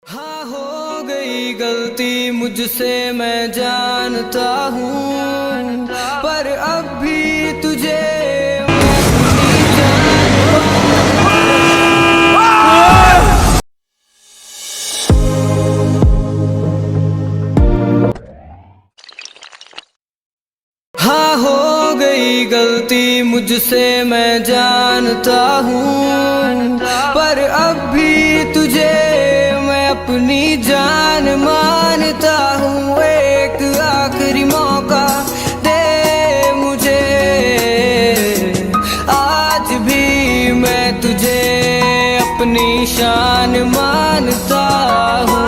हाँ, हो गई गलती मुझसे मैं जानता हूँ, पर अब भी तुझे मैं अपनी हाँ, हो गई गलती मुझसे मैं जानता हूँ, पर अब भी तुझे मैं अपनी जान मानता हूँ। एक आखिरी मौका दे मुझे, आज भी मैं तुझे अपनी शान मानता हूँ।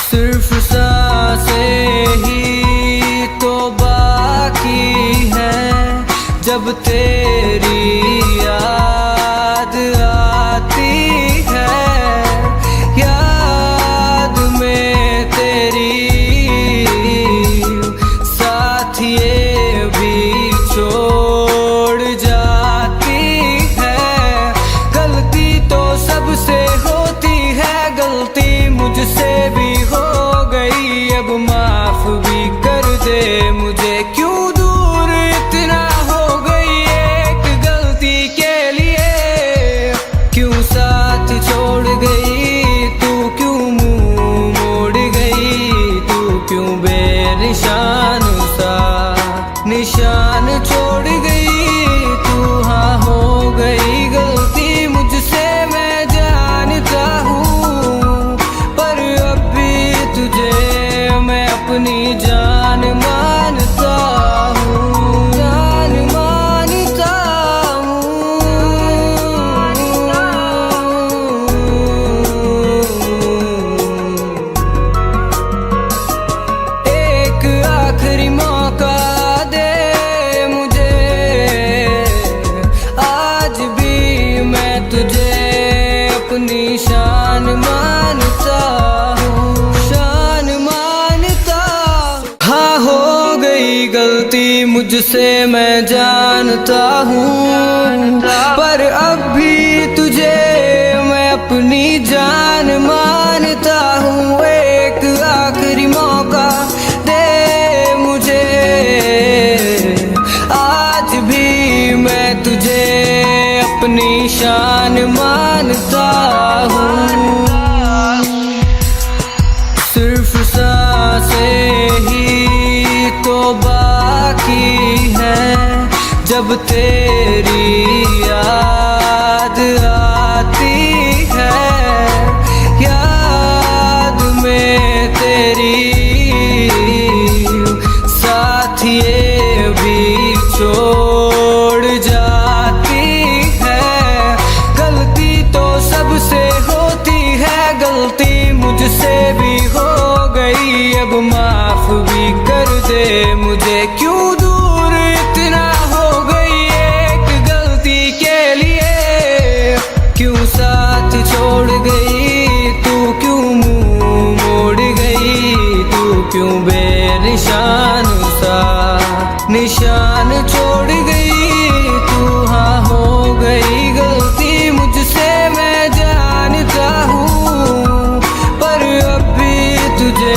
सिर्फ सांसें ही तो बाकी है, जब तेरी याद आती है, याद में तेरी साथ ये भी छोड़ जाती है। गलती तो सबसे होती है, गलती मुझसे भी हो गई, अब माफ भी कर दे मुझे। क्यों दूर इतना हो गई एक गलती के लिए, क्यों साथ छोड़ गई तू, क्यों मुंह मोड़ गई तू, क्यों बेनिशान सा निशान छोड़ गई तू। हाँ, हो गई गलती मुझसे मैं जानता हूँ, पर अब भी तुझे मैं अपनी जान मानता हूँ, जान मानता हूँ। एक आखिरी मौका दे मुझे, आज भी मैं तुझे अपनी शान मानता हूँ, शान मानता। हाँ, हो गई गलती मुझसे मैं जानता हूँ, पर अब भी तुझे मैं अपनी जान मानता हूँ। एक आखिरी मौका दे मुझे, आज भी मैं तुझे अपनी शान मानता हूँ। सिर्फ सांसें ही तो बाकी है, जब तेरी याद आती है, याद में तेरी साथ ये भी छोड़ जाती है। गलती तो सबसे होती है, गलती मुझसे भी हो गई, अब माफ भी कर दे मुझे। क्यों दूर इतना हो गई एक गलती के लिए, क्यों साथ छोड़ गई तू, क्यों मुंह मोड़ गई तू, क्यों बेनिशान सा निशान छोड़ गई तू। हाँ, हो गई गलती मुझसे मैं जानता हूँ, पर अब भी तुझे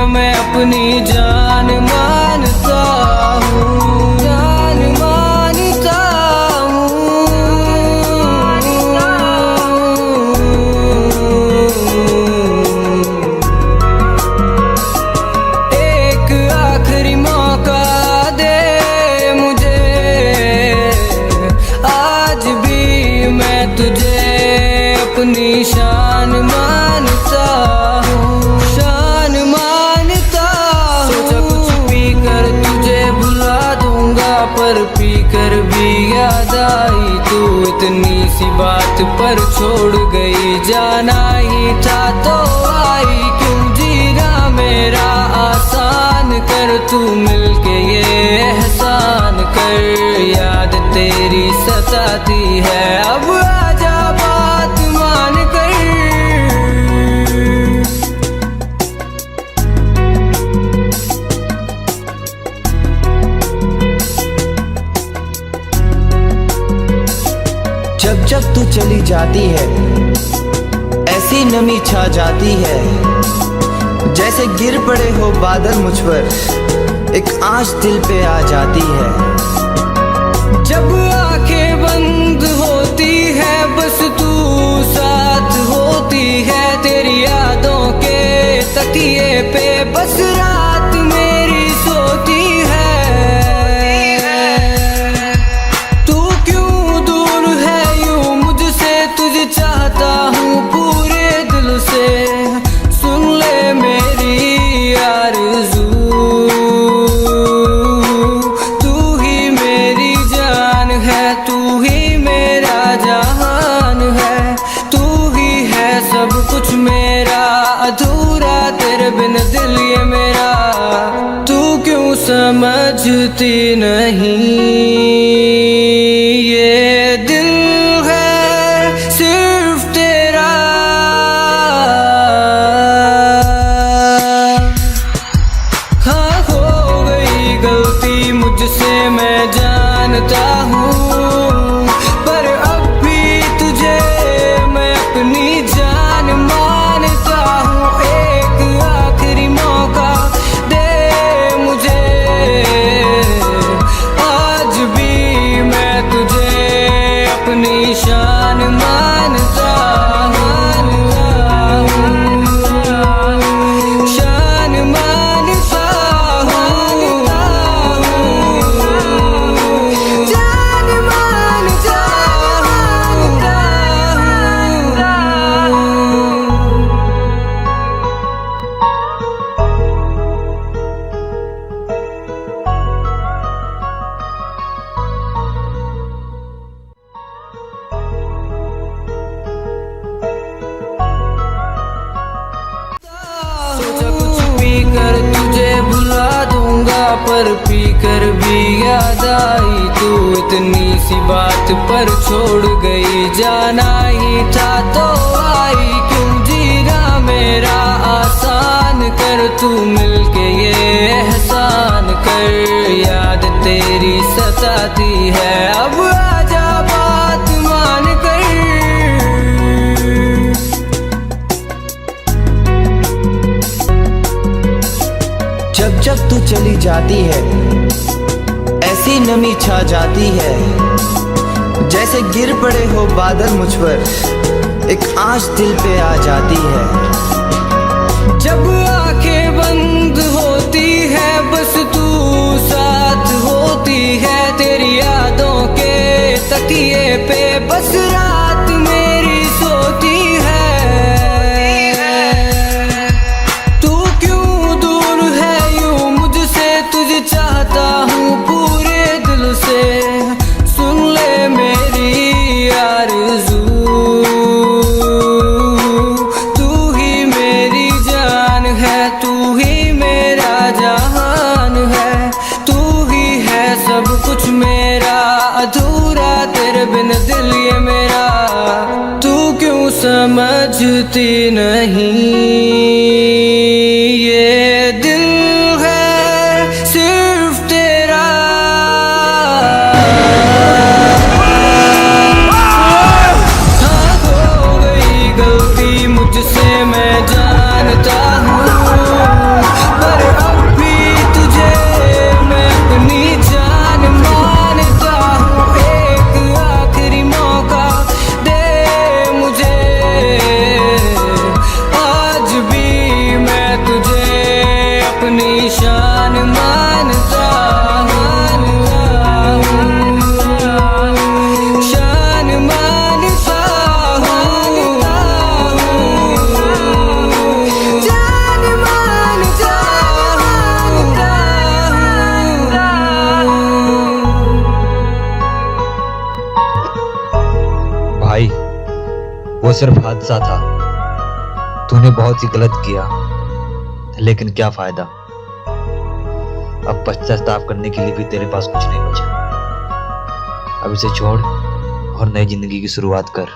मैं अपनी जान मानता हूँ, जान मानता हूँ। एक आखिरी मौका दे मुझे, आज भी मैं तुझे अपनी शान मानता हूँ, शान मानता हूँ। सोचा कुछ पी कर तुझे भुला दूंगा, पर पी कर भी याद आई तू, इतनी सी बात पर छोड़ गई। जाना ही था तो आई, क्यों जीना मेरा आसान कर, तू मिलके ये एहसान कर। याद तेरी सताती है, अब आजा बात मान कर। जब जब तू चली जाती है ऐसी नमी छा जाती है जैसे गिर पड़े हो बादल मुझ पर, एक आँच दिल पे आ जाती है। जब आंखें बंद होती है बस तू साथ होती है, तेरी यादों के तकिए पे बस रात मेरी सोती है। तू क्यों दूर है यूं मुझसे, तुझे चाहता हूँ पूरे दिल से, सुन ले मेरी आरज़ू, तू ही मेरी जान है, तू ही मेरा जहान है, तू ही है सब कुछ मेरा, अधूरा तेरे बिन दिल ये मेरा। तू क्यों समझती नहीं, ये दिल है सिर्फ तेरा। हाँ हो गई गलती मुझसे मैं जानता हूँ, पर अब भी तुझे मैं अपनी जान मानता हूँ। एक आखिरी मौका दे मुझे, आज भी मैं तुझे अपनी शान मानता हूँ, शान मानता हूँ, जान मानता हूँ। सोचा कुछ पी कर तुझे भुला दूंगा, पर पी कर भी याद आई तू, इतनी सी बात पर छोड़ गई, जाना ही था तो आई। क्यों जीना मेरा आसान कर, तू मिलके ये एहसान कर, याद तेरी सताती है, अब आजा बात मान कर। जब जब तू चली जाती है ऐसी नमी छा जाती है जैसे गिर पड़े हो बादल मुझ पर, एक आँच दिल पे आ जाती है। जब आंखें बंद होती है बस तू साथ होती है, तेरी यादों के तकिए पे बस रात मेरी सोती है। तू क्यों दूर है यूं मुझसे, तुझे चाहता हूँ पूरे दिल से, सुन ले मेरी आरज़ू, तू ही मेरी जान है, तू ही मेरा जहान है, तू ही है सब कुछ मेरा, अधूरा तेरे बिन दिल ये मेरा। तू क्यों समझती नहीं, ये दिल है सिर्फ तेरा। हाँ हो गई गलती मुझसे मैं जानता हूँ, पर अब भी तुझे मैं अपनी जान मानता हूँ। एक आखिरी मौका दे मुझे, आज भी मैं तुझे अपनी शान मानता हूँ, शान मानता हूँ, जान मानता हूँ। भाई वो सिर्फ हादसा था, तूने बहुत ही गलत किया, लेकिन क्या फायदा, अब पश्चाताप करने के लिए भी तेरे पास कुछ नहीं बचा। अब इसे छोड़ और नई जिंदगी की शुरुआत कर।